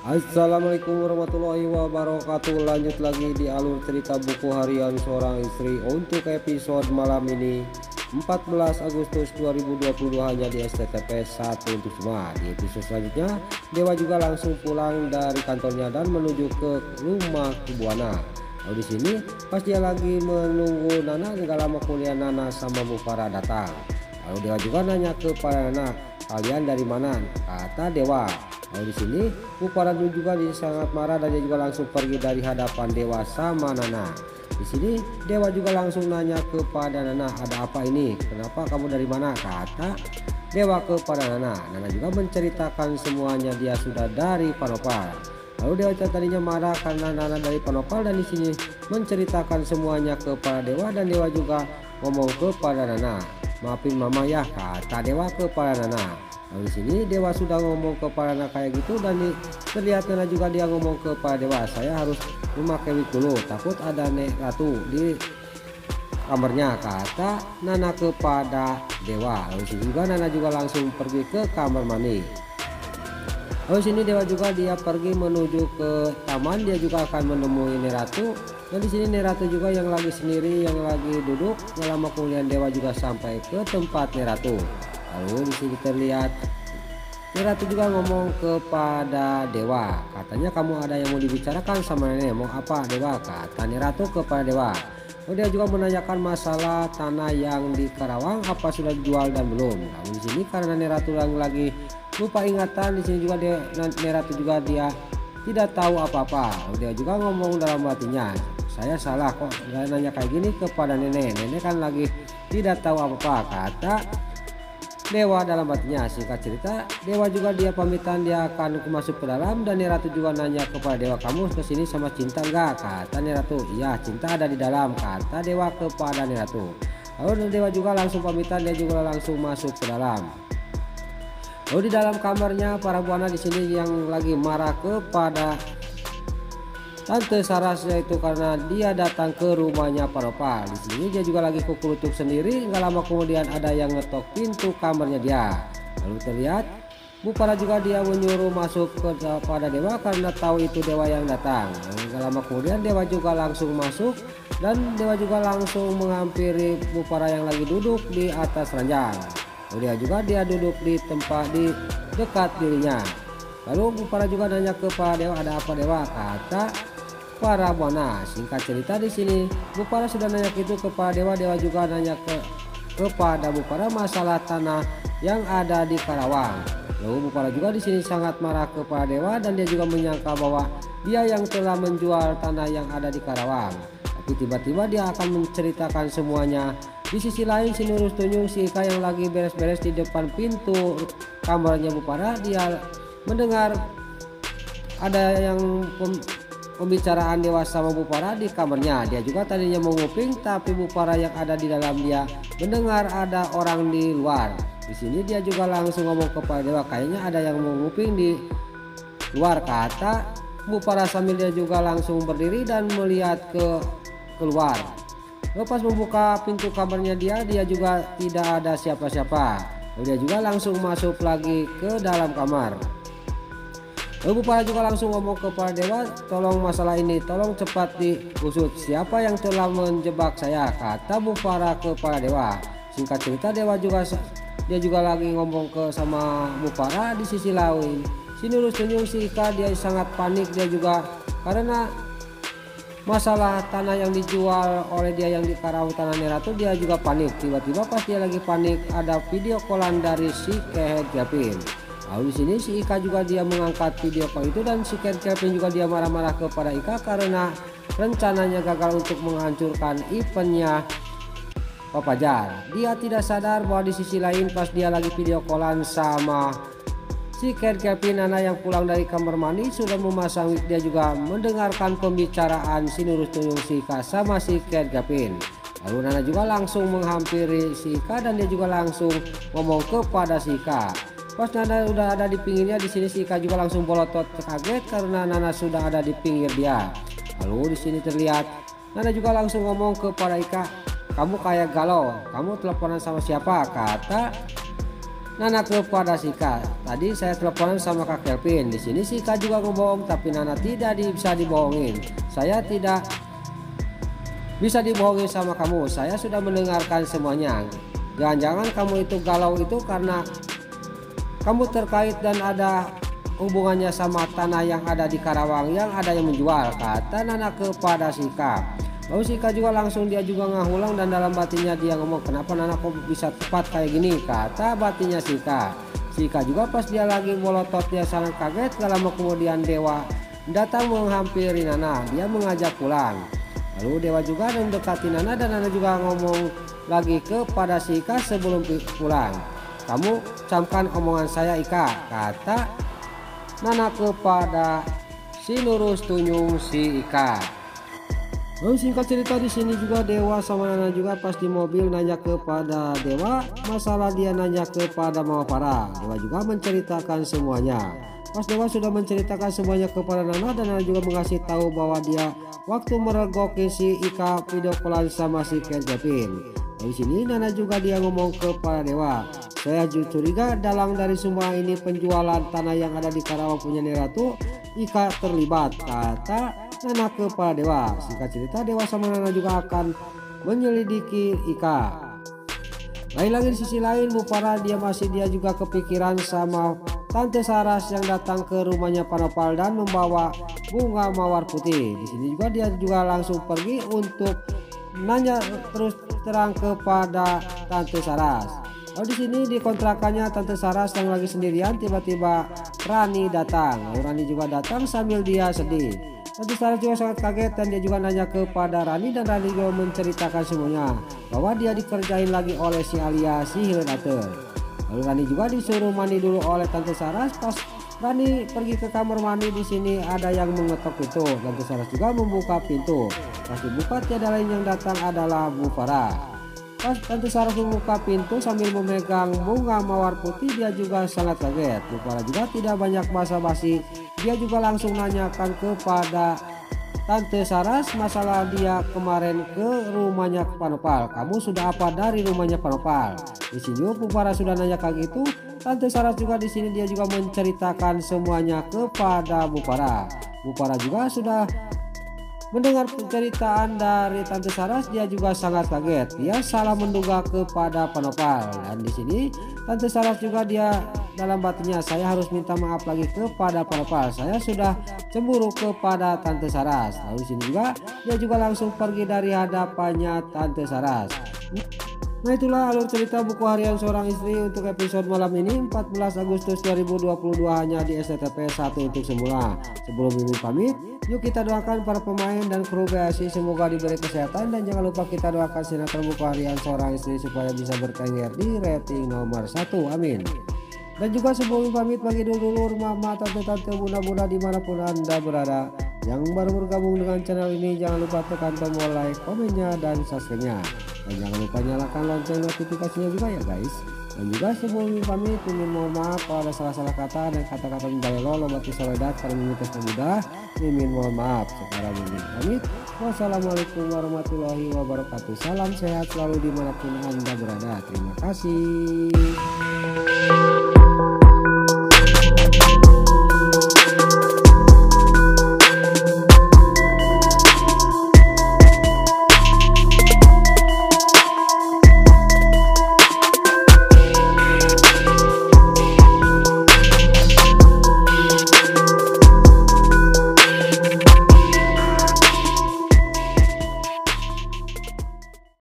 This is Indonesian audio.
Assalamualaikum warahmatullahi wabarakatuh. Lanjut lagi di alur cerita buku harian seorang istri untuk episode malam ini 14 Agustus 2020 hanya di STTP 1 untuk semua. Di episode selanjutnya Dewa juga langsung pulang dari kantornya dan menuju ke rumah Kubuana. Lalu di sini pas dia lagi menunggu Nana, gak lama kemudian Nana sama Bu Farah datang. Lalu Dewa juga nanya kepada Nana, kalian dari mana? Kata Dewa. Lalu di sini Bu Farah juga sangat marah dan dia juga langsung pergi dari hadapan Dewa sama Nana. Di sini Dewa juga langsung nanya kepada Nana, ada apa ini? Kenapa kamu dari mana? Kata Dewa kepada Nana. Nana juga menceritakan semuanya, dia sudah dari Panopal. Lalu Dewa tadinya marah karena Nana dari Panopal dan di sini menceritakan semuanya kepada Dewa dan Dewa juga ngomong kepada Nana, maafin mama ya, kata Dewa kepada Nana. Lalu di sini Dewa sudah ngomong kepada Nana kayak gitu dan terlihat Nana juga dia ngomong kepada Dewa, saya harus memakai wig dulu, takut ada Nek Ratu di kamarnya, kata Nana kepada Dewa. Lalu sini juga Nana juga langsung pergi ke kamar mandi. Lalu sini Dewa juga dia pergi menuju ke taman, dia juga akan menemui Nek Ratu. Dan di sini Nek Ratu juga yang lagi sendiri, yang lagi duduk. Nggak lama kemudian Dewa juga sampai ke tempat Nek Ratu. Lalu di sini terlihat Nek Ratu juga ngomong kepada Dewa, katanya kamu ada yang mau dibicarakan sama nenek. Mau apa Dewa? Kata Nek Ratu kepada Dewa. Lalu dia juga menanyakan masalah tanah yang di Karawang, apa sudah dijual dan belum. Lalu di sini karena Nek Ratu lagi lupa ingatan, di sini juga Nek Ratu juga dia tidak tahu apa-apa. Lalu dia juga ngomong dalam hatinya, saya salah kok nggak nanya kayak gini kepada nenek. Nenek kan lagi tidak tahu apa-apa, kata Dewa dalam hatinya. Singkat cerita Dewa juga dia pamitan, dia akan masuk ke dalam dan Nek Ratu juga nanya kepada Dewa, kamu kesini sama Cinta enggak? Kata Nek Ratu, iya Cinta ada di dalam, kata Dewa kepada Nek Ratu. Lalu Dewa juga langsung pamitan, dia juga langsung masuk ke dalam. Lalu di dalam kamarnya para buana di sini yang lagi marah kepada Tante Saras, yaitu karena dia datang ke rumahnya Panopal. Di sini dia juga lagi kukurutuk sendiri. Nggak lama kemudian ada yang ngetok pintu kamarnya dia. Lalu terlihat Bu Farah juga dia menyuruh masuk kepada Dewa karena tahu itu Dewa yang datang. Lalu nggak lama kemudian Dewa juga langsung masuk dan Dewa juga langsung menghampiri Bu Farah yang lagi duduk di atas ranjang. Lalu dia duduk di tempat di dekat dirinya. Lalu Bu Farah juga nanya kepada Dewa, ada apa Dewa? Kata para buana. Singkat cerita di sini Bu Farah sudah nanya gitu kepada Dewa. Dewa juga nanya kepada Bu Farah masalah tanah yang ada di Karawang. Lalu Bu Farah juga di sini sangat marah kepada Dewa dan dia juga menyangka bahwa dia yang telah menjual tanah yang ada di Karawang. Tapi tiba-tiba dia akan menceritakan semuanya. Di sisi lain si Nurus Tunjung, si Ika yang lagi beres-beres di depan pintu kamarnya Bu Farah, dia mendengar ada yang pembicaraan Dewa sama Bu Farah di kamarnya. Dia juga tadinya mau nguping, tapi Bu Farah yang ada di dalam dia mendengar ada orang di luar. Di sini dia juga langsung ngomong kepada Dewa, kayaknya ada yang mau nguping di luar, kata Bu Farah sambil dia juga langsung berdiri dan melihat keluar. Lepas membuka pintu kamarnya dia juga tidak ada siapa-siapa. Lalu dia juga langsung masuk lagi ke dalam kamar. Lalu Bu Farah juga langsung ngomong kepada Dewa, tolong masalah ini tolong cepat diusut, siapa yang telah menjebak saya, kata Bu Farah kepada Dewa. Singkat cerita Dewa juga dia juga lagi ngomong sama Bu Farah. Di sisi lain si Nurus Tunjung, si Ika dia sangat panik, dia juga karena masalah tanah yang dijual oleh dia yang di Karawang, tanah Nek Ratu, dia juga panik. Tiba-tiba pas dia lagi panik ada video callan dari si Kehet Gavin. Lalu di sini si Ika juga dia mengangkat video call itu dan si Kehet Gavin juga dia marah-marah kepada Ika karena rencananya gagal untuk menghancurkan eventnya Papa Jar. Dia tidak sadar bahwa di sisi lain pas dia lagi video callan sama si Kehet Gavin, Nana yang pulang dari kamar mandi sudah memasang wig. Dia juga mendengarkan pembicaraan si Nurus Tunjung, si Ika sama si Kehet Gavin. Lalu Nana juga langsung menghampiri si Ika dan dia juga langsung ngomong kepada si Ika. Pas Nana udah ada di pinggirnya, di sini si Ika juga langsung bolotot kaget karena Nana sudah ada di pinggir dia. Lalu di sini terlihat Nana juga langsung ngomong kepada Ika, kamu kayak galau, kamu teleponan sama siapa? Kata Nana kepada si Ika, tadi saya teleponan sama Kak Kelvin. Di sini si Ika juga ngebohong, tapi Nana tidak bisa dibohongin. Saya tidak bisa dibohongin sama kamu. Saya sudah mendengarkan semuanya. Jangan-jangan kamu itu galau itu karena kamu terkait dan ada hubungannya sama tanah yang ada di Karawang yang ada yang menjual, kata Nana kepada si Ika. Lalu si Ika juga langsung dia juga ngahulang dan dalam batinnya dia ngomong, kenapa Nana kok bisa tepat kayak gini, kata batinnya si Ika. Si Ika juga pas dia lagi melotot dia sangat kaget. Lama kemudian Dewa datang menghampiri Nana, dia mengajak pulang. Lalu Dewa juga mendekati Nana dan Nana juga ngomong lagi kepada si Ika sebelum pulang, kamu camkan omongan saya Ika, kata Nana kepada si Lurus Tunyung si Ika. Lalu singkat cerita di sini juga Dewa sama Nana juga pas di mobil nanya kepada Dewa masalah dia nanya kepada Mama Farah. Dewa juga menceritakan semuanya. Pas Dewa sudah menceritakan semuanya kepada Nana dan Nana juga mengasih tahu bahwa dia waktu meregoki si Ika video callan sama si Kelvin. Di sini Nana juga dia ngomong kepada Dewa, saya curiga dalang dari semua ini penjualan tanah yang ada di Karawang punya Ratu Ika terlibat, kata Nana kepada Dewa. Singkat cerita Dewa sama Nana juga akan menyelidiki Ika. Lain lagi di sisi lain Bu Farah dia juga kepikiran sama Tante Saras yang datang ke rumahnya Panopal dan membawa bunga mawar putih. Di sini juga dia juga langsung pergi untuk nanya terus terang kepada Tante Saras. Lalu di sini di kontrakannya Tante Saras yang lagi sendirian, tiba-tiba Rani datang. Lalu Rani juga datang sambil dia sedih. Tante Saras juga sangat kaget dan dia juga nanya kepada Rani dan Rani juga menceritakan semuanya bahwa dia dikerjain lagi oleh si Alia si Hiledater. Lalu Rani juga disuruh mandi dulu oleh Tante Saras. Pas Rani pergi ke kamar mandi, di sini ada yang mengetok pintu. Tante Saras juga membuka pintu. Pas dibuka tiada lain yang datang adalah Bu Farah. Pas Tante Saras membuka pintu sambil memegang bunga mawar putih, dia juga sangat kaget. Bu Farah juga tidak banyak basa-basi, dia juga langsung nanyakan kepada Tante Saras masalah dia kemarin ke rumahnya Panopal. Kamu sudah apa dari rumahnya Panopal? Di sini Bu Farah sudah nanya kayak gitu. Tante Saras juga di sini dia juga menceritakan semuanya kepada Bu Farah. Bu Farah juga sudah mendengar penceritaan dari Tante Saras, dia juga sangat kaget. Dia salah menduga kepada Panopal. Dan di sini Tante Saras juga dia dalam batinnya, saya harus minta maaf lagi kepada Panopal. Saya sudah cemburu kepada Tante Saras. Lalu di sini juga dia juga langsung pergi dari hadapannya Tante Saras. Nah itulah alur cerita buku harian seorang istri untuk episode malam ini 14 Agustus 2022 hanya di SCTP 1 untuk semula. Sebelum Mimin pamit, yuk kita doakan para pemain dan kru BSI semoga diberi kesehatan, dan jangan lupa kita doakan sinetron buku harian seorang istri supaya bisa bertengger di rating nomor 1, amin. Dan juga sebelum pamit, bagi dulur mama, tante-tante, bunda-bunda dimanapun anda berada yang baru bergabung dengan channel ini, jangan lupa tekan tombol like, komennya, dan subscribe-nya. Dan jangan lupa nyalakan lonceng notifikasinya juga ya guys. Dan juga sebelum pamit, Mimin mohon maaf kalau ada salah-salah kata dan kata-kata membayar mati soledat karena Mimin mudah. Mimin mohon maaf. Sekarang Mimin pamit. Wassalamualaikum warahmatullahi wabarakatuh. Salam sehat selalu dimanapun anda berada. Terima kasih.